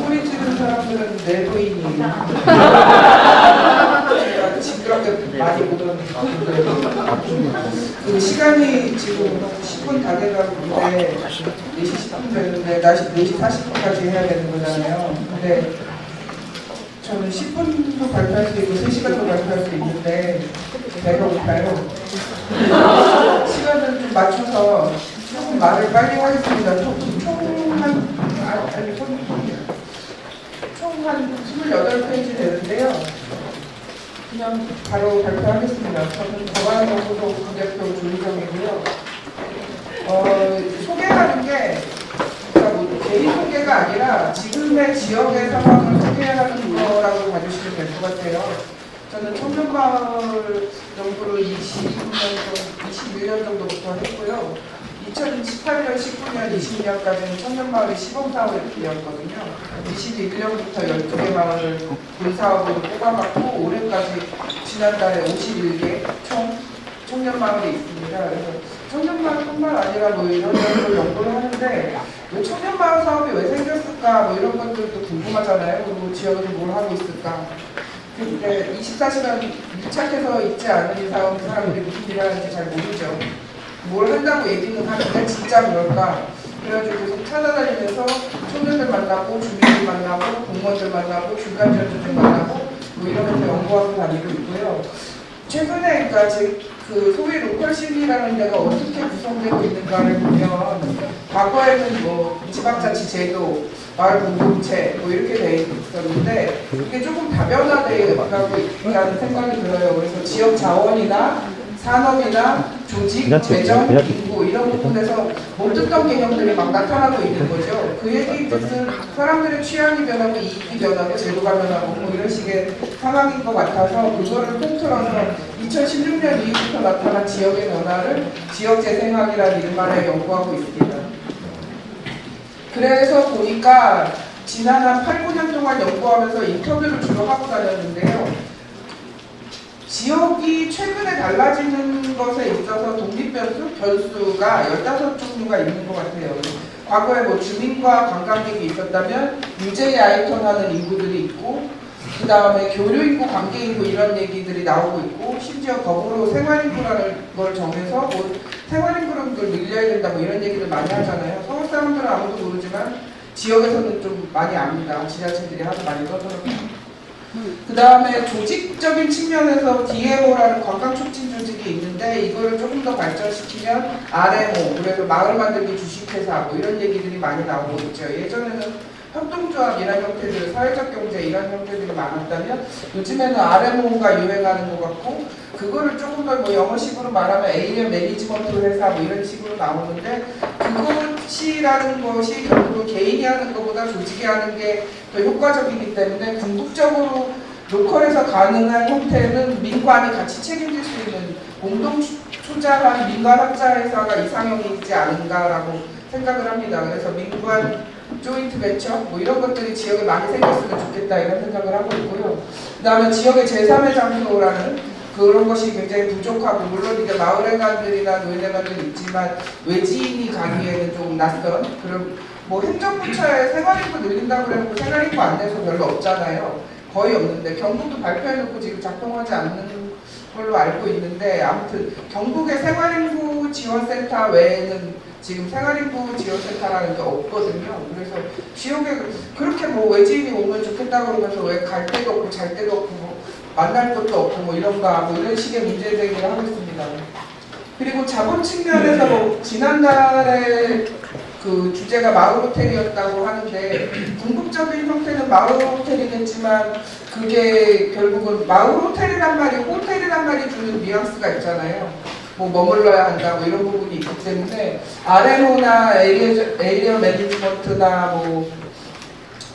소리 지르는 사람들은 내부인이 징그럽게 많이 보던 그 시간이 지금 10분 다 돼가는데 4시 10분 되는데 4시 40분까지 해야 되는 거잖아요. 근데 저는 10분도 발표할 수 있고 3시간도 발표할 수 있는데 배가 고파요. 시간을 좀 맞춰서 조금 말을 빨리 하겠습니다. 총 한 28페이지 되는데요. 그냥 바로 발표하겠습니다. 저는 법안연구소 부대표 조희정이고요. 소개하는 게 그러니까 뭐 개인 소개가 아니라 지금의 지역의 상황을 소개하는 거라고 봐주시면 될 것 같아요. 저는 청년마을 연구를 21년 정도부터 했고요. 2018년, 19년, 20년까지는 청년마을이 시범사업이었거든요. 21년부터 12개 마을을 본사업으로 뽑아봤고 올해까지 지난달에 51개 총 청년마을이 있습니다. 그래서 청년마을뿐만 아니라 뭐 이런저런 연구를 하는데 왜 청년마을 사업이 왜 생겼을까 뭐 이런 것들도 궁금하잖아요. 그리고 지역에서 뭘 하고 있을까. 근데 24시간 밀착해서 있지 않은 이상 사람들이 무슨 일을 하는지 잘 모르죠. 뭘 한다고 얘기는 하는데 진짜 그럴까? 그래가지고 계속 찾아다니면서 청년들 만나고 주민들 만나고 공무원들 만나고 중간지원자들 만나고 뭐 이러면서 연구하고 다니고 있고요. 최근에 그러니까 그 소위 로컬시티라는 데가 어떻게 구성되고 있는가를 보면 과거에는 뭐 지방자치 제도, 마을 공동체 뭐 이렇게 돼 있었는데 이게 조금 다변화되어 가고 있다는 생각이 들어요. 그래서 지역 자원이나 산업이나 조직, 재정, 인구 이런 부분에서 못 듣던 개념들이 막 나타나고 있는 거죠. 그 얘기 뜻은 사람들의 취향이 변하고 이익이 변하고 제도가 변하고 뭐 이런 식의 상황인 것 같아서 그거를 통틀어서 2016년 이후부터 나타난 지역의 변화를 지역재생학이라는 이름 아래 연구하고 있습니다. 그래서 보니까 지난 한 8, 9년 동안 연구하면서 인터뷰를 주로 하고 다녔는데요. 지역이 최근에 달라지는 것에 있어서 변수가 15종류가 있는 것 같아요. 과거에 뭐 주민과 관광객이 있었다면 유제에 아이턴하는 인구들이 있고 그 다음에 교류인구, 관계인구 이런 얘기들이 나오고 있고 심지어 거꾸로 생활인구라는 걸 정해서 뭐 생활인구를 늘려야 된다 뭐 이런 얘기를 많이 하잖아요. 서울 사람들은 아무도 모르지만 지역에서는 좀 많이 압니다. 지자체들이 하도 많이 떠들어요. 그 다음에 조직적인 측면에서 DMO라는 관광촉진 조직이 있는데 이거를 조금 더 발전시키면 RMO, 그래서 마을 만들기 주식회사 뭐 이런 얘기들이 많이 나오고 있죠. 예전에는 협동조합 이런 형태들, 사회적 경제 이런 형태들이 많았다면 요즘에는 RMO가 유행하는 것 같고 그거를 조금 더 뭐 영어식으로 말하면 에이리어 매니지먼트 회사 뭐 이런 식으로 나오는데 그것이라는 것이 결국은 개인이 하는 것보다 조직이 하는 게 더 효과적이기 때문에 궁극적으로 로컬에서 가능한 형태는 민관이 같이 책임질 수 있는 공동 초자한 민관 합자 회사가 이상형이 있지 않은가라고 생각을 합니다. 그래서 민관 조인트 벤처 뭐 이런 것들이 지역에 많이 생겼으면 좋겠다 이런 생각을 하고 있고요. 그 다음에 지역의 제3의 장소라는 그런 것이 굉장히 부족하고 물론 이제 마을회관들이나 노인회관들이 있지만 외지인이 가기에는 좀 낯선 그런 뭐 행정부처에 생활인구 늘린다고 그래놓고 생활인구 안내서 별로 없잖아요. 거의 없는데 경북도 발표해놓고 지금 작동하지 않는 걸로 알고 있는데 아무튼 경북의 생활인구 지원센터 외에는 지금 생활인구 지원센터라는 게 없거든요. 그래서 지역에 그렇게 뭐 외지인이 오면 좋겠다 그러면서 왜 갈 데도 없고 잘 데도 없고 뭐 만날 것도 없고 뭐 이런가 뭐 이런 식의 문제 제기를 하고 있습니다. 그리고 자본 측면에서 뭐 지난달에 그 주제가 마을 호텔이었다고 하는데 궁극적인 형태는 마을 호텔이겠지만 그게 결국은 마을 호텔이란 말이 호텔이란 말이 주는 뉘앙스가 있잖아요. 뭐 머물러야 한다 뭐 이런 부분이 있기 때문에 RMO나 에리어 매니지먼트나 뭐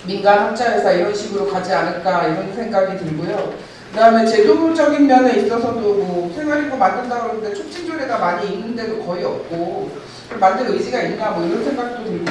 민간 학자회사 이런 식으로 가지 않을까 이런 생각이 들고요. 그 다음에 제도적인 면에 있어서도 뭐 생활인구 만든다 그러는데 촉진조례가 많이 있는데도 거의 없고 만들 의지가 있나 뭐 이런 생각도 들고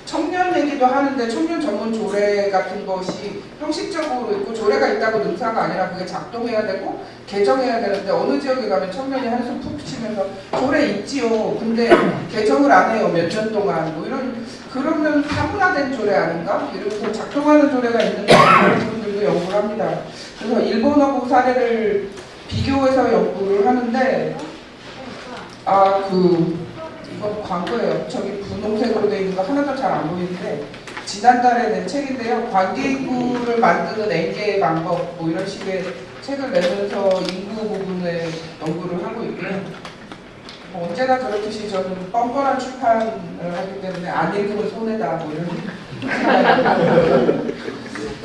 청년 얘기도 하는데 청년 전문 조례 같은 것이 형식적으로 있고 조례가 있다고 능사가 아니라 그게 작동해야 되고 개정해야 되는데 어느 지역에 가면 청년이 한숨 푹 쉬면서 조례 있지요. 근데 개정을 안 해요. 몇 년 동안 뭐 이런 그러면 사문화된 조례 아닌가? 이러면서 작동하는 조례가 있는데 그런 분들도 연구를 합니다. 그래서 일본하고 사례를 비교해서 연구를 하는데 이건 광고예요. 저기 분홍색으로 되어 있는 거 하나도 잘 안 보이는데 지난달에 낸 책인데요. 관계인구를 만드는 N개의 방법 뭐 이런 식의 책을 내면서 인구 부분에 연구를 하고 있고요. 언제나 그렇듯이 저는 뻔뻔한 출판을 하기 때문에 안 읽으면 손해다 뭐 이런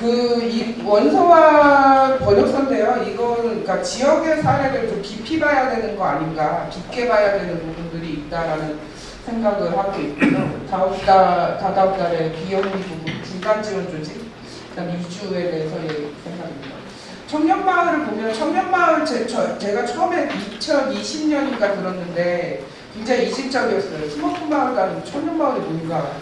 이 원서와 번역서인데요. 이거는 그러니까 지역의 사례를 좀 깊이 봐야 되는 거 아닌가, 깊게 봐야 되는 부분들이 있다라는 생각을 하고 있고요. 다다음 달에 비영리 부분, 중간 지원 조직, 그다음 이주에 대해서 생각합니다. 청년마을을 보면 청년마을 제가 처음에 2020년인가 들었는데 굉장히 이질적이었어요. 스머프 마을 가는 청년마을이 뭔가.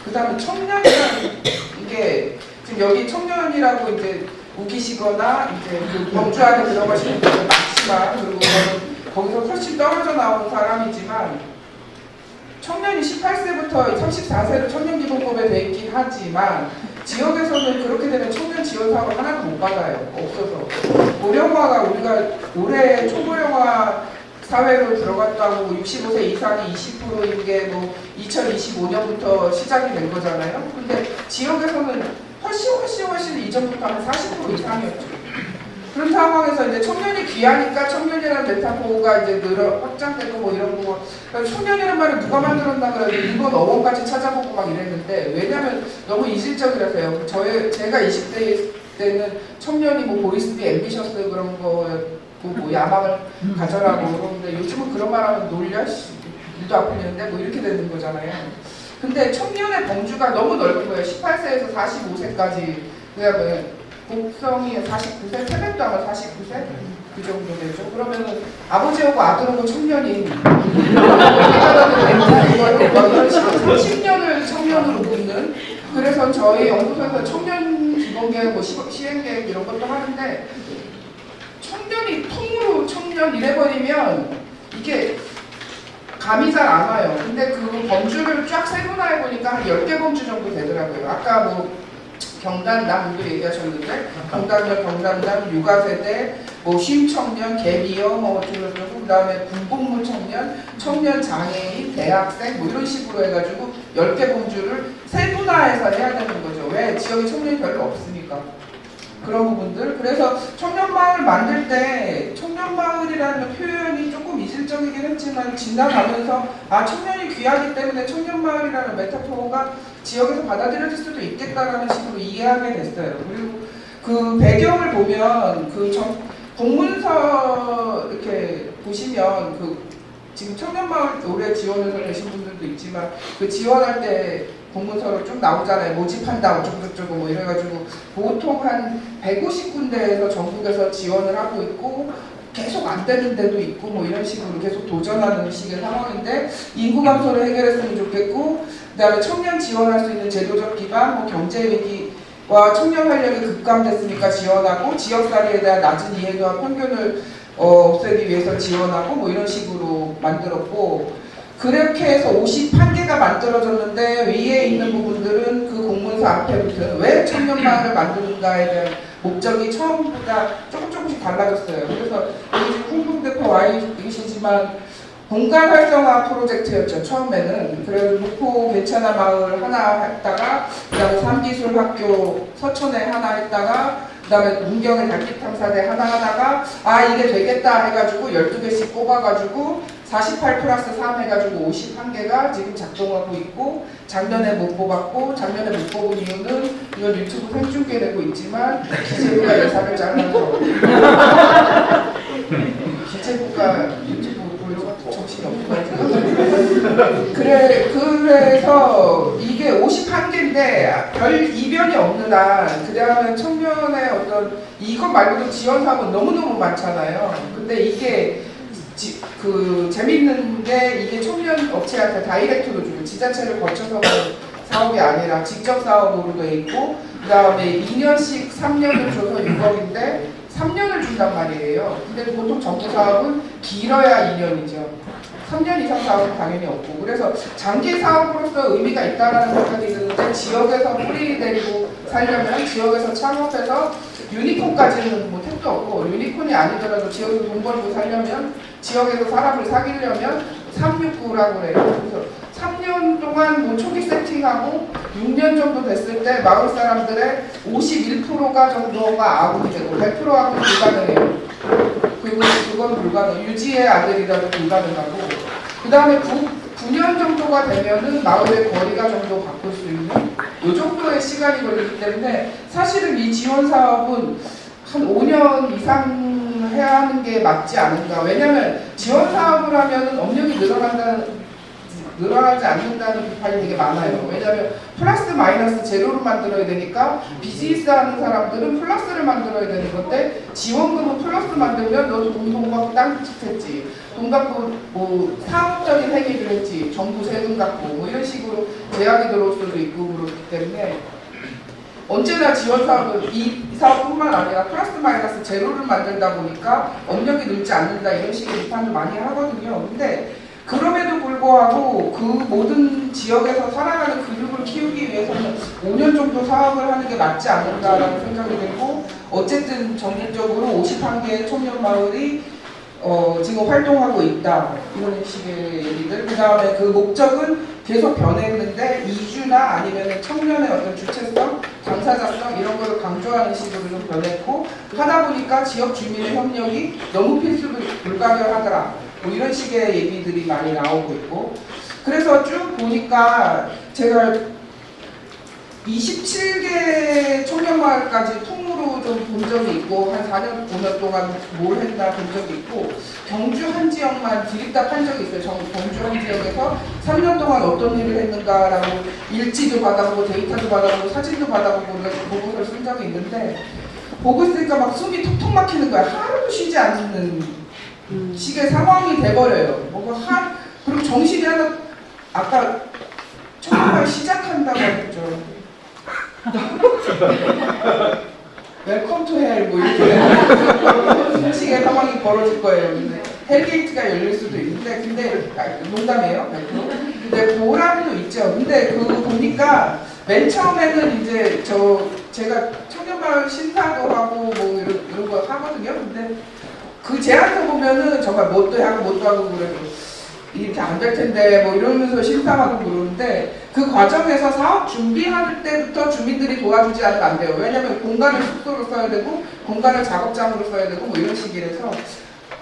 그 다음에 청년이라는 이게 지금 여기 청년이라고 이제 우기시거나 이제 그 범주 안에 들어가시는 분들 많지만 그리고 저는 거기서 훨씬 떨어져 나온 사람이지만 청년이 18세부터 34세로 청년기본법에 돼 있긴 하지만 지역에서는 그렇게 되면 청년 지원 사업을 하나도 못 받아요. 없어서. 고령화가 우리가 올해 초고령화 사회로 들어갔다고 65세 이상이 20%인 게 뭐 2025년부터 시작이 된 거잖아요. 근데 지역에서는 훨씬 이전부터 한 40% 이상이었죠. 그런 상황에서 이제 청년이 귀하니까 청년이라는 메타포가 이제 확장되고 뭐 이런 거. 청년이라는 말을 누가 만들었나 그래도 일본 어원까지 찾아보고 막 이랬는데 왜냐면 너무 이질적이라서요. 제가 20대 때는 청년이 뭐 보이스피 앰비셔스 그런 거 뭐 야망을 가져라고 그러는데 요즘은 그런 말하면 놀려? 일도 아프는데 뭐 이렇게 되는 거잖아요. 근데 청년의 범주가 너무 넓은 거예요. 18세에서 45세까지. 그다음에 곡성이 49세, 태백도 아마 49세? 그 정도 되죠. 그러면은 아버지하고 아들하고 청년이 이런 식으로 30년을 청년으로 묻는. 그래서 저희 연구소에서 청년 기본계획, 뭐 시행계획 이런 것도 하는데 청년이 통으로 청년 이래버리면 이게 감이 잘 안 와요. 근데 그 범주를 쫙 세분화해 보니까 한 10개 범주 정도 되더라고요. 아까 뭐 경단남도 얘기하셨는데 경단남, 육아세대, 뭐 쉼청년, 갭이어, 뭐 어쩌고저쩌고 그 다음에 군복무 청년, 청년 장애인, 대학생 뭐 이런 식으로 해가지고 10개 범주를 세분화해서 해야 되는 거죠. 왜? 지역에 청년이 별로 없으니까. 그런 부분들. 그래서 청년마을 만들 때 청년마을이라는 표현이 조금 이질적이긴 했지만 지나가면서 청년이 귀하기 때문에 청년마을이라는 메타포가 지역에서 받아들여질 수도 있겠다라는 식으로 이해하게 됐어요. 그리고 그 배경을 보면 공문서 이렇게 보시면 지금 청년마을 올해 지원해서 계신 분들도 있지만 그 지원할 때 공문서로 쭉 나오잖아요. 모집한다 어쩌고저쩌고 뭐 이래가지고 보통 한 150군데에서 전국에서 지원을 하고 있고 계속 안 되는 데도 있고 뭐 이런 식으로 계속 도전하는 식의 상황인데 인구 감소를 해결했으면 좋겠고 그다음에 청년 지원할 수 있는 제도적 기반, 뭐 경제 위기와 청년 활력이 급감됐으니까 지원하고 지역사회에 대한 낮은 이해도와 편견을 없애기 위해서 지원하고 뭐 이런 식으로 만들었고 그렇게 해서 51개가 만들어졌는데 위에 있는 부분들은 그 공문서 앞에 붙은 왜 청년마을을 만드는가에 대한 목적이 처음보다 조금씩 달라졌어요. 그래서 여기 지금 홍콩대표 와 계시지만 공간 활성화 프로젝트였죠. 처음에는. 그래서 목포 괜찮아 마을 하나 했다가 그다음에 삼기술학교 서천에 하나 했다가 그다음에 문경의 달빛탐사대 하나 하다가 이게 되겠다 해가지고 12개씩 뽑아가지고 48 플러스 3 해가지고 51개가 지금 작동하고 있고 작년에 못 뽑았고 작년에 못 뽑은 이유는 이건 유튜브 생중계되고 있지만 기재부가 예산을 잘라서 기재부가 유튜브 보여서 정신이 없는 것 같아요. 그래서 이게 51개인데 별 이변이 없는 한, 그 다음에 청년의 어떤, 이것 말고도 지원 사업은 너무너무 많잖아요. 근데 이게 재밌는 게 이게 청년 업체한테 다이렉트로 주고 지자체를 거쳐서 사업이 아니라 직접 사업으로 돼 있고, 그 다음에 2년씩 3년을 줘서 6억인데 3년을 준단 말이에요. 근데 보통 정부 사업은 길어야 2년이죠. 3년 이상 사업은 당연히 없고, 그래서 장기 사업으로서 의미가 있다는 생각이 드는데, 지역에서 뿌리 내리고 살려면 지역에서 창업해서 유니콘까지는 뭐 택도 없고, 유니콘이 아니더라도 지역에서 돈 벌고 살려면, 지역에서 사람을 사귀려면 369라고 해요. 그래서 3년 동안 뭐 초기 세팅하고 6년 정도 됐을 때 마을 사람들의 51%가 정도가 아군이 되고 100% 아군 불가능해요. 그건 불가능. 유지의 아들이라도 불가능하고, 그 다음에 9년 정도가 되면은 마을의 거리가 정도 바꿀 수 있는 이 정도의 시간이 걸리기 때문에 사실은 이 지원 사업은 한 5년 이상 해야 하는 게 맞지 않은가. 왜냐면 지원 사업을 하면은 업력이 늘어나지 않는다는 비판이 되게 많아요. 왜냐하면 플러스 마이너스 제로를 만들어야 되니까 비즈니스 하는 사람들은 플러스를 만들어야 되는 건데, 지원금은 플러스 만들면 너도 돈 받고 땅집 했지, 돈 갖고 뭐 사업적인 행위를 했지, 정부 세금 갖고 뭐 이런 식으로 제약이 들어올 수도 있고 그렇기 때문에 언제나 지원 사업은 이 사업뿐만 아니라 플러스 마이너스 제로를 만들다 보니까 업력이 늘지 않는다 이런 식의 비판을 많이 하거든요. 근데 그럼에도 불구하고 그 모든 지역에서 살아가는 근육을 키우기 위해서는 5년 정도 사업을 하는 게 맞지 않는다라는 생각이 들고, 어쨌든 전국적으로 51개의 청년 마을이 지금 활동하고 있다 이런 식의 얘기들. 그 다음에 그 목적은 계속 변했는데 이주나 아니면 청년의 어떤 주체성, 당사자성 이런 거를 강조하는 식으로 좀 변했고, 하다 보니까 지역 주민의 협력이 너무 필수 불가결하더라 뭐 이런 식의 얘기들이 많이 나오고 있고, 그래서 쭉 보니까 제가 27개 청년마을까지 통으로 좀 본 적이 있고, 한 4년, 5년 동안 뭘 했나 본 적이 있고, 경주 한 지역만 디립답 한 적이 있어요. 경주 한 지역에서 3년 동안 어떤 일을 했는가라고 일지도 받아보고 데이터도 받아보고 사진도 받아보고 보고서를 쓴 적이 있는데, 보고 있으니까 막 숨이 톡톡 막히는 거야. 하루도 쉬지 않는 식의 상황이 돼버려요. 그리고 정신이 하나, 아까 청년마을 시작한다고 했죠. 웰컴 투 헬 뭐 이렇게 식의 상황이 벌어질 거예요. 근데 헬게이트가 열릴 수도 있는데, 근데 농담이에요. 근데 보람도 있죠. 근데 그거 보니까 맨 처음에는 이제 제가 청년마을 신사도 하고 뭐 이런 거 하거든요. 근데 그 제안서 보면은 정말 뭣도 하고 그래도 이렇게 안 될 텐데 뭐 이러면서 심사하고 그러는데, 그 과정에서 사업 준비할 때부터 주민들이 도와주지 않으면 안 돼요. 왜냐면 공간을 숙소로 써야 되고 공간을 작업장으로 써야 되고 뭐 이런 식이라서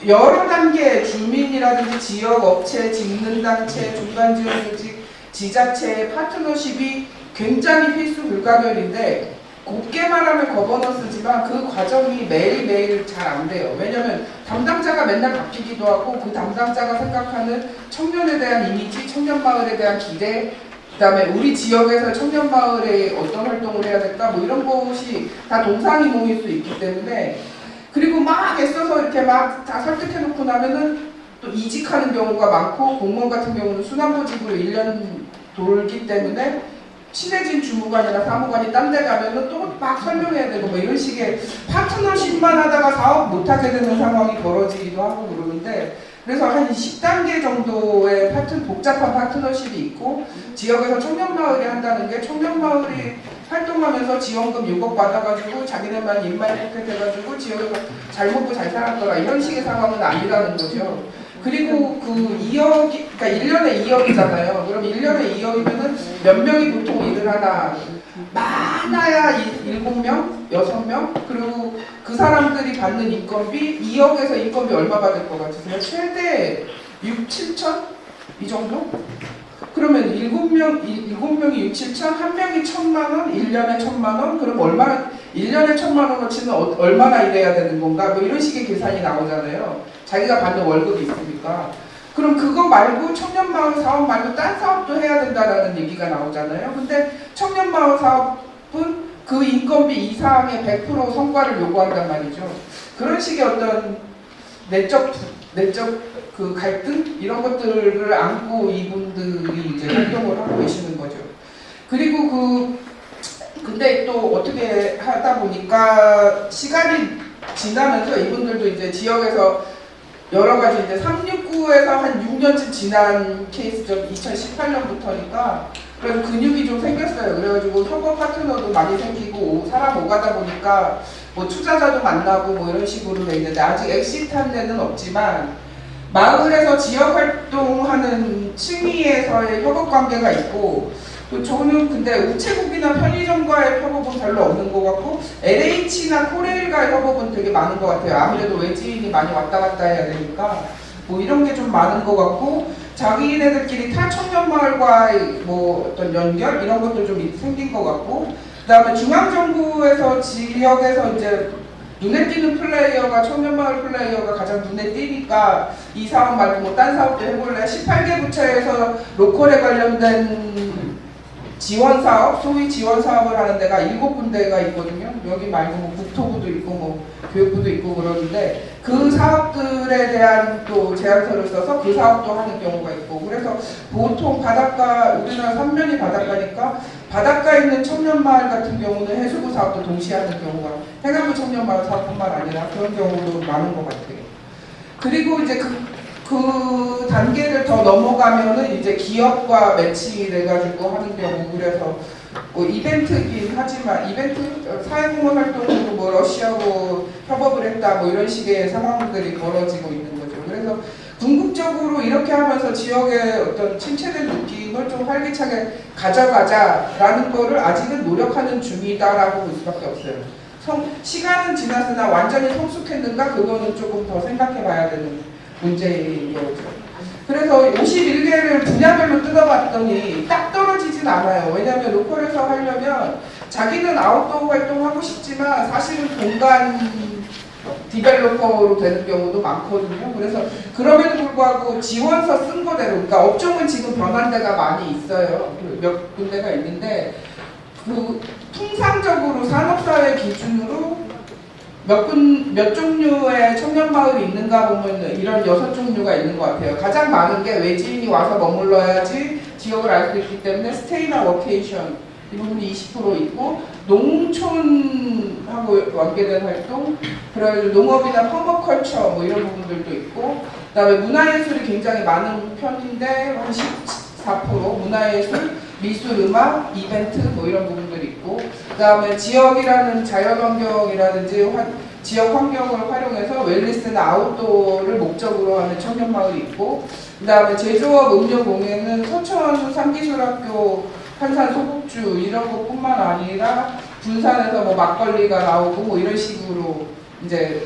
여러 단계 주민이라든지 지역 업체, 직능단체, 중간지원조직, 지자체의 파트너십이 굉장히 필수 불가결인데, 곱게 말하면 거버넌스지만 그 과정이 매일매일 잘 안 돼요. 왜냐면 담당자가 맨날 바뀌기도 하고, 그 담당자가 생각하는 청년에 대한 이미지, 청년마을에 대한 기대, 그 다음에 우리 지역에서 청년마을에 어떤 활동을 해야 될까 뭐 이런 것이 다 동상이몽일 수 있기 때문에, 그리고 막 애써서 이렇게 막 다 설득해놓고 나면은 또 이직하는 경우가 많고, 공무원 같은 경우는 순환보직으로 1년 돌기 때문에 친해진 주무관이나 사무관이 딴 데 가면은 또 막 설명해야 되고 뭐 이런 식의 파트너십만 하다가 사업 못하게 되는 상황이 벌어지기도 하고 그러는데, 그래서 한 10단계 정도의 복잡한 파트너십이 있고, 지역에서 청년마을이 한다는 게 청년마을이 활동하면서 지원금 6억 받아가지고 자기네만 인마이 포켓 해가지고 지역에서 잘 먹고 잘 살았더라 이런 식의 상황은 아니라는 거죠. 그리고 그 2억이, 그러니까 1년에 2억이잖아요. 그럼 1년에 2억이면은 몇 명이 보통 일을 하나? 많아야 7명, 6명? 그리고 그 사람들이 받는 인건비, 2억에서 인건비 얼마 받을 것 같으세요? 최대 6, 7천? 이 정도? 그러면 7명이 6, 7천, 한 명이 1,000만 원, 1년에 1,000만 원? 그럼 얼마나, 1년에 1,000만 원어치는 얼마나 일해야 되는 건가? 뭐 이런 식의 계산이 나오잖아요. 자기가 받는 월급이 있으니까. 그럼 그거 말고 청년마을 사업 말고 딴 사업도 해야 된다라는 얘기가 나오잖아요. 근데 청년마을 사업은 그 인건비 이상의 100% 성과를 요구한단 말이죠. 그런 식의 어떤 내적 그 갈등 이런 것들을 안고 이분들이 이제 활동을 하고 계시는 거죠. 그리고 근데 또 어떻게 하다 보니까 시간이 지나면서 이분들도 이제 지역에서 여러 가지 이제 369에서 한 6년쯤 지난 케이스죠. 2018년부터니까. 그래서 근육이 좀 생겼어요. 그래가지고 협업 파트너도 많이 생기고 사람 오가다 보니까 뭐 투자자도 만나고 뭐 이런 식으로 돼 있는데 아직 엑시트한 데는 없지만 마을에서 지역 활동하는 층위에서의 협업 관계가 있고 또 저는 근데 우체국이나 편의점과의 협업은 별로 없는 것 같고 LH나 코레일과의 협업은 되게 많은 것 같아요. 아무래도 외지인이 많이 왔다 갔다 해야 되니까 뭐 이런 게 좀 많은 것 같고 자기네들끼리 탈청년마을과의 뭐 어떤 연결 이런 것도 좀 생긴 것 같고 그 다음에 중앙정부에서 지역에서 이제 눈에 띄는 플레이어가 청년마을 플레이어가 가장 눈에 띄니까 이 사업 말고 뭐 딴 사업도 해볼래? 18개 부처에서 로컬에 관련된 지원 사업, 소위 지원 사업을 하는 데가 7군데가 있거든요. 여기 말고 뭐 국토부도 있고 뭐 교육부도 있고 그러는데 그 사업들에 대한 또 제안서를 써서 그 사업도 하는 경우가 있고 그래서 보통 바닷가, 우리나라 삼면이 바닷가니까 바닷가에 있는 청년마을 같은 경우는 해수부 사업도 동시에 하는 경우가 해관부 청년마을 사업뿐만 아니라 그런 경우도 많은 것 같아요. 그리고 이제 그 단계를 더 넘어가면은 이제 기업과 매칭이 돼가지고 하는 경우 그래서 뭐 이벤트긴 하지만 이벤트 사회공헌 활동으로 뭐 러시아하고 협업을 했다 뭐 이런 식의 상황들이 벌어지고 있는 거죠. 그래서 궁극적으로 이렇게 하면서 지역의 어떤 침체된 느낌을 좀 활기차게 가져가자라는 거를 아직은 노력하는 중이다라고 볼 수밖에 없어요. 시간은 지났으나 완전히 성숙했는가 그거는 조금 더 생각해 봐야 되는 문제인 거죠. 그래서 51개를 분야별로 뜯어봤더니 딱 떨어지진 않아요. 왜냐하면 로컬에서 하려면 자기는 아웃도어 활동하고 싶지만 사실은 공간 디벨로퍼로 되는 경우도 많거든요. 그래서 그럼에도 불구하고 지원서 쓴 거대로 그러니까 업종은 지금 변한 데가 많이 있어요. 몇 군데가 있는데 그 통상적으로 산업사회 기준으로 몇 종류의 청년마을이 있는가 보면 이런 6종류가 있는 것 같아요. 가장 많은 게 외지인이 와서 머물러야지 지역을 알 수 있기 때문에 스테이나 워케이션 이 부분이 20% 있고 농촌하고 관계된 활동 그래서 농업이나 퍼머컬처 뭐 이런 부분들도 있고 그 다음에 문화예술이 굉장히 많은 편인데 한 14% 문화예술, 미술, 음악, 이벤트 뭐 이런 부분들이 있고 그 다음에 지역이라는 자연환경이라든지 지역 환경을 활용해서 웰니스나 아웃도어를 목적으로 하는 청년마을이 있고 그 다음에 제조업 음료공예는 서천 삼기술학교 한산 소복주 이런 것뿐만 아니라 군산에서 뭐 막걸리가 나오고 뭐 이런 식으로 이제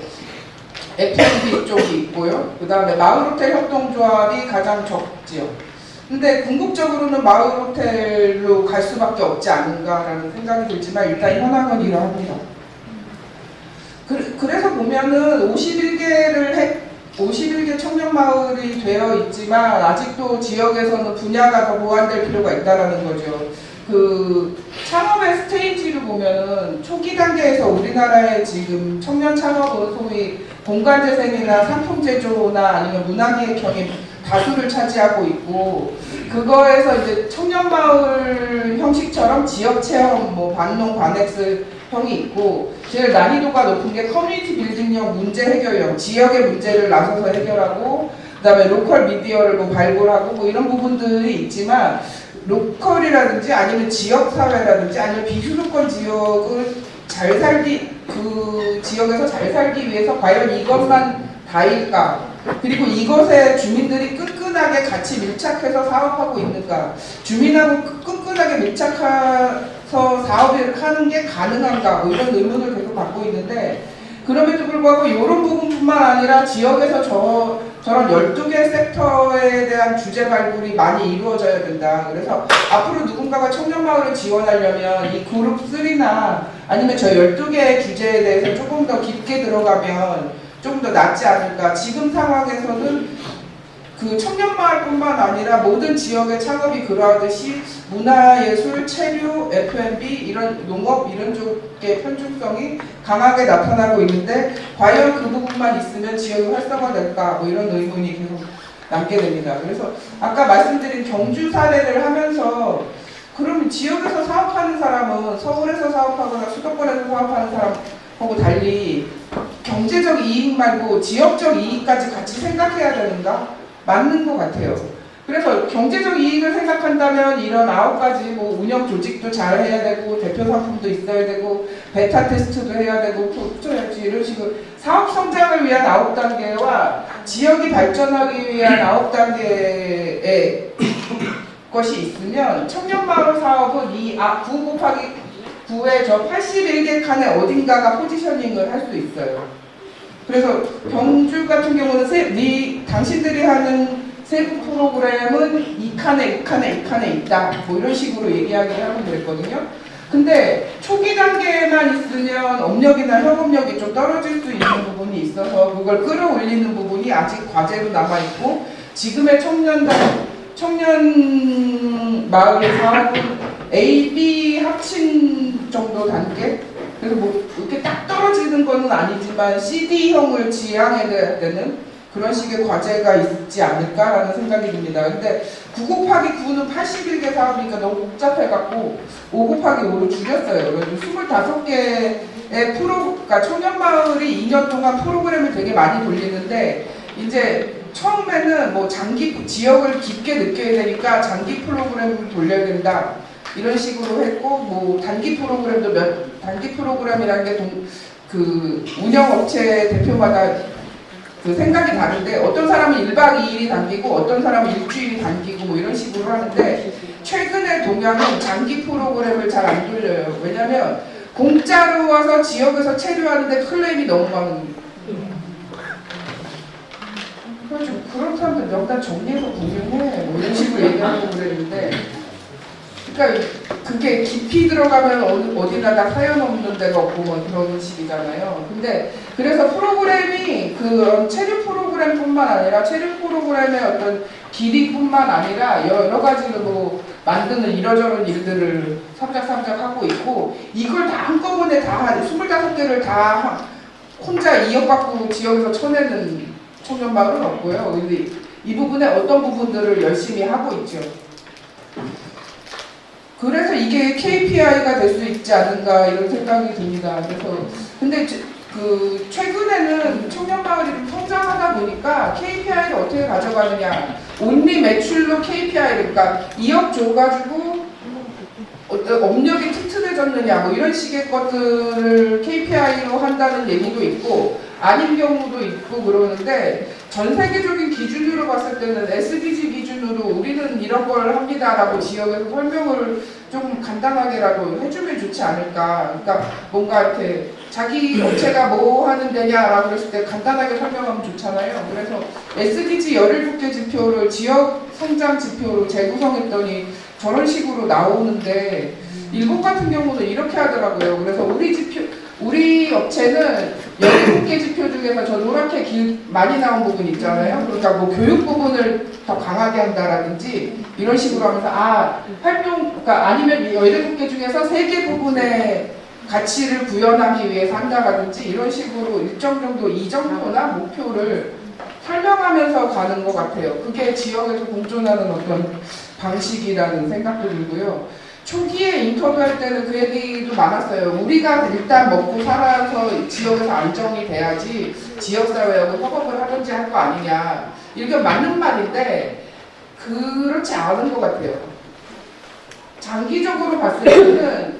F&B 쪽이 있고요. 그 다음에 마을호텔 협동조합이 가장 적지요. 근데 궁극적으로는 마을호텔로 갈 수밖에 없지 않은가라는 생각이 들지만 일단 현황은 이러합니다. 그래서 보면은 51개 청년마을이 되어 있지만 아직도 지역에서는 분야가 더 보완될 필요가 있다는 거죠. 그 창업의 스테이지를 보면은 초기 단계에서 우리나라의 지금 청년 창업은 소위 공간재생이나 상품제조나 아니면 문화기획형이 다수를 차지하고 있고 그거에서 이제 청년마을 형식처럼 지역체험, 뭐 반농, 반엑스 형이 있고 제일 난이도가 높은 게 커뮤니티 빌딩형 문제 해결형, 지역의 문제를 나서서 해결하고 그 다음에 로컬 미디어를 뭐 발굴하고 뭐 이런 부분들이 있지만 로컬이라든지 아니면 지역사회라든지 아니면 비수도권 지역을 잘 살기 그 지역에서 잘 살기 위해서 과연 이것만 다일까? 그리고 이것에 주민들이 끈끈하게 같이 밀착해서 사업하고 있는가? 주민하고 끈끈하게 밀착해서 사업을 하는 게 가능한가? 뭐 이런 의문을 계속 갖고 있는데 그럼에도 불구하고 이런 부분뿐만 아니라 지역에서 저런 12개 섹터에 대한 주제 발굴이 많이 이루어져야 된다. 그래서 앞으로 누군가가 청년마을을 지원하려면 이 그룹 3나 아니면 저 12개의 주제에 대해서 조금 더 깊게 들어가면 조금 더 낫지 않을까. 지금 상황에서는 그 청년마을뿐만 아니라 모든 지역의 창업이 그러하듯이 문화예술, 체류, F&B 이런 농업 이런 쪽의 편중성이 강하게 나타나고 있는데 과연 그 부분만 있으면 지역이 활성화될까 뭐 이런 의문이 계속 남게 됩니다. 그래서 아까 말씀드린 경주 사례를 하면서 그러면 지역에서 사업하는 사람은 서울에서 사업하거나 수도권에서 사업하는 사람하고 달리 경제적 이익 말고 지역적 이익까지 같이 생각해야 되는가? 맞는 것 같아요. 그래서 경제적 이익을 생각한다면 이런 9가지 뭐 운영 조직도 잘 해야 되고 대표 상품도 있어야 되고 베타 테스트도 해야 되고 붙여야지 이런 식으로 사업 성장을 위한 9단계와 지역이 발전하기 위한 9단계의 것이 있으면 청년마을 사업은 이 9 곱하기 9의 저 81개 칸의 어딘가가 포지셔닝을 할 수 있어요. 그래서 경주 같은 경우는 당신들이 하는 세부 프로그램은 이 칸에 있다. 뭐 이런 식으로 얘기하면 되거든요. 근데 초기 단계에만 있으면 업력이나 협업력이 좀 떨어질 수 있는 부분이 있어서 그걸 끌어올리는 부분이 아직 과제로 남아있고 지금의 청년 마을 사업은 A, B 합친 정도 단계? 그래서 뭐 이렇게 딱 떨어지는 거는 아니지만 CD형을 지향해야 되는 그런 식의 과제가 있지 않을까라는 생각이 듭니다. 근데 9 곱하기 9는 81개 사업이니까 너무 복잡해갖고 5 곱하기 5로 줄였어요. 그래서 25개의 그러니까 청년마을이 2년 동안 프로그램을 되게 많이 돌리는데 이제 처음에는 뭐 지역을 깊게 느껴야 되니까 장기 프로그램을 돌려야 된다. 이런 식으로 했고 뭐 단기 프로그램이라는 게 그 운영업체 대표마다 그 생각이 다른데 어떤 사람은 1박 2일이 당기고 어떤 사람은 일주일이 당기고 뭐 이런 식으로 하는데 최근의 동향은 장기 프로그램을 잘 안 돌려요. 왜냐면 공짜로 와서 지역에서 체류하는데 클레임이 너무 많은 그래서 그런 사람들 명단 정리해서 공유해 뭐 이런 식으로 얘기하고 그랬는데 그러니까 그게 깊이 들어가면 어디나 다 사연 없는 데가 없고 뭐 그런 식이잖아요. 근데 그래서 프로그램이 그 체류 프로그램뿐만 아니라 체류 프로그램의 어떤 길이뿐만 아니라 여러 가지로 뭐 만드는 이러저런 일들을 삼작삼작 하고 있고 이걸 다 한꺼번에 다 25개를 다 혼자 2억 받고 지역에서 쳐내는 청년마을은 없고요. 근데 이 부분에 어떤 부분들을 열심히 하고 있죠. 그래서 이게 KPI가 될 수 있지 않은가 이런 생각이 듭니다. 그래서 근데 그 최근에는 청년마을이 좀 성장하다 보니까 KPI를 어떻게 가져가느냐 온리 매출로 KPI를 그러니까 2억 줘가지고 업력이 튼튼해졌느냐 뭐 이런 식의 것들을 KPI로 한다는 얘기도 있고 아닌 경우도 있고 그러는데 전 세계적인 기준으로 봤을 때는 SDG 기준으로 우리는 이런 걸 합니다라고 지역에서 설명을 좀 간단하게라도 해주면 좋지 않을까. 그러니까 뭔가 이렇게 자기 업체가 뭐 하는 데냐라고 했을 때 간단하게 설명하면 좋잖아요. 그래서 SDG 17개 지표를 지역 성장 지표로 재구성했더니 저런 식으로 나오는데 일본 같은 경우는 이렇게 하더라고요. 그래서 우리 업체는 17개 지표 중에서 저 노랗게 많이 나온 부분 있잖아요. 그러니까 뭐 교육 부분을 더 강하게 한다라든지 이런 식으로 하면서 그러니까 아니면 17개 중에서 3개 부분에 가치를 구현하기 위해서 한다라든지 이런 식으로 일정 정도 이 정도나 목표를 설명하면서 가는 것 같아요. 그게 지역에서 공존하는 어떤 방식이라는 생각도 들고요. 초기에 인터뷰할 때는 그 얘기도 많았어요. 우리가 일단 먹고 살아서 지역에서 안정이 돼야지 지역사회하고 협업을 하든지 할 거 아니냐. 이게 맞는 말인데 그렇지 않은 것 같아요. 장기적으로 봤을 때는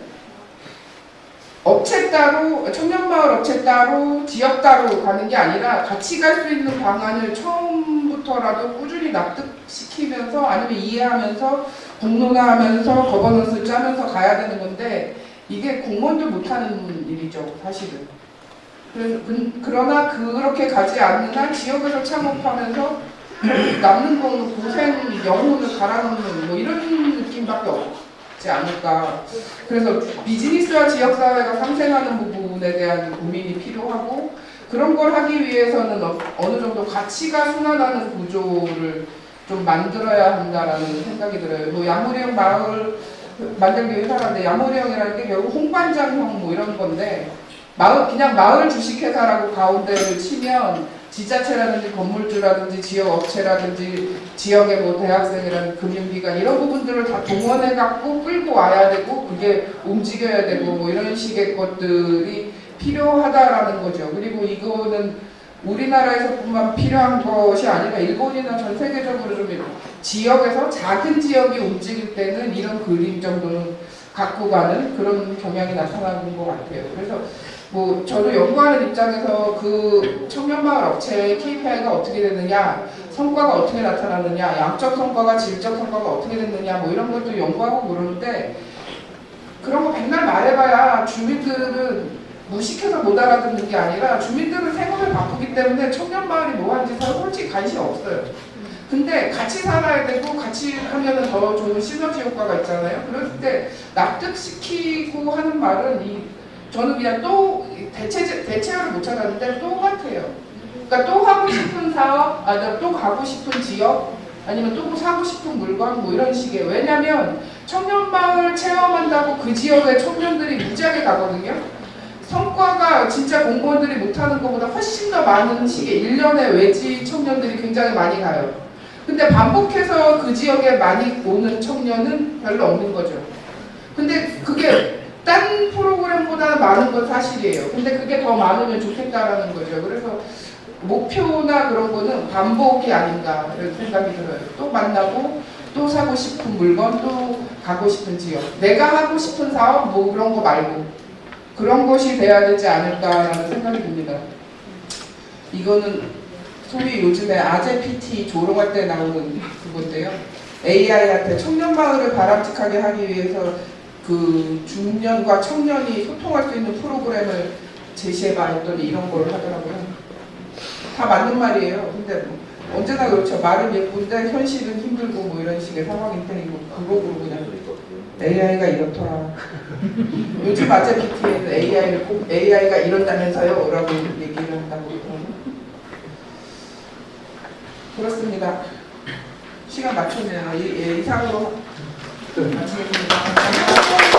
업체 따로, 청년마을 업체 따로, 지역 따로 가는 게 아니라 같이 갈 수 있는 방안을 처음부터라도 꾸준히 납득시키면서 아니면 이해하면서 공론화하면서 거버넌스를 짜면서 가야 되는 건데 이게 공무원도 못하는 일이죠, 사실은. 그러나 그렇게 가지 않는 한 지역에서 창업하면서 남는 거는 고생, 영혼을 갈아넣는 뭐 이런 느낌밖에 없지 않을까. 그래서 비즈니스와 지역사회가 상생하는 부분에 대한 고민이 필요하고 그런 걸 하기 위해서는 어느 정도 가치가 순환하는 구조를 좀 만들어야 한다라는 생각이 들어요. 뭐 야무리형 마을 만들기 위해 살았는데 야무리형이라는 게 결국 홍반장형 뭐 이런 건데 그냥 마을 주식회사라고 가운데를 치면 지자체라든지 건물주라든지 지역 업체라든지 지역의 뭐 대학생이라든지 금융기관 이런 부분들을 다 동원해 갖고 끌고 와야 되고 그게 움직여야 되고 뭐 이런 식의 것들이 필요하다라는 거죠. 그리고 이거는 우리나라에서뿐만 필요한 것이 아니라 일본이나 전 세계적으로 좀 지역에서 작은 지역이 움직일 때는 이런 그림 정도는 갖고 가는 그런 경향이 나타나는 것 같아요. 그래서 뭐 저도 연구하는 입장에서 그 청년마을 업체의 KPI가 어떻게 되느냐, 성과가 어떻게 나타나느냐, 양적 성과가 질적 성과가 어떻게 됐느냐 뭐 이런 것도 연구하고 그러는데 그런 거 백날 말해봐야 주민들은 무식해서 못 알아듣는 게 아니라 주민들은 생활을 바꾸기 때문에 청년마을이 뭐 하는지 솔직히 관심 없어요. 근데 같이 살아야 되고 같이 하면은 더 좋은 시너지 효과가 있잖아요. 그럴 때 납득시키고 하는 말은 저는 그냥 또 대체를 못 찾았는데 또 같아요. 그러니까 또 하고 싶은 사업, 또 가고 싶은 지역, 아니면 또 사고 싶은 물건 뭐 이런 식의. 왜냐면 청년마을 체험한다고 그 지역의 청년들이 무지하게 가거든요. 성과가 진짜 공무원들이 못하는 것보다 훨씬 더 많은 식의 1년에 외지 청년들이 굉장히 많이 가요. 근데 반복해서 그 지역에 많이 오는 청년은 별로 없는 거죠. 근데 그게 딴 프로그램보다 많은 건 사실이에요. 근데 그게 더 많으면 좋겠다라는 거죠. 그래서 목표나 그런 거는 반복이 아닌가 이런 생각이 들어요. 또 만나고 또 사고 싶은 물건, 또 가고 싶은 지역. 내가 하고 싶은 사업 뭐 그런 거 말고 그런 것이 돼야 되지 않을까라는 생각이 듭니다. 이거는 소위 요즘에 아재 PT 조롱할 때 나오는 그건데요. AI한테 청년마을을 바람직하게 하기 위해서 그 중년과 청년이 소통할 수 있는 프로그램을 제시해봐 했더니 이런 걸 하더라고요. 다 맞는 말이에요. 근데 뭐 언제나 그렇죠. 말은 예쁜데 현실은 힘들고 뭐 이런 식의 상황인데 이거 그거로 그냥 AI가 이렇더라. 요즘 아재 PT에는 AI가 이런다면서요? 라고 얘기를 한다고 그렇습니다. 시간 맞췄네요. 이상으로 마치겠습니다.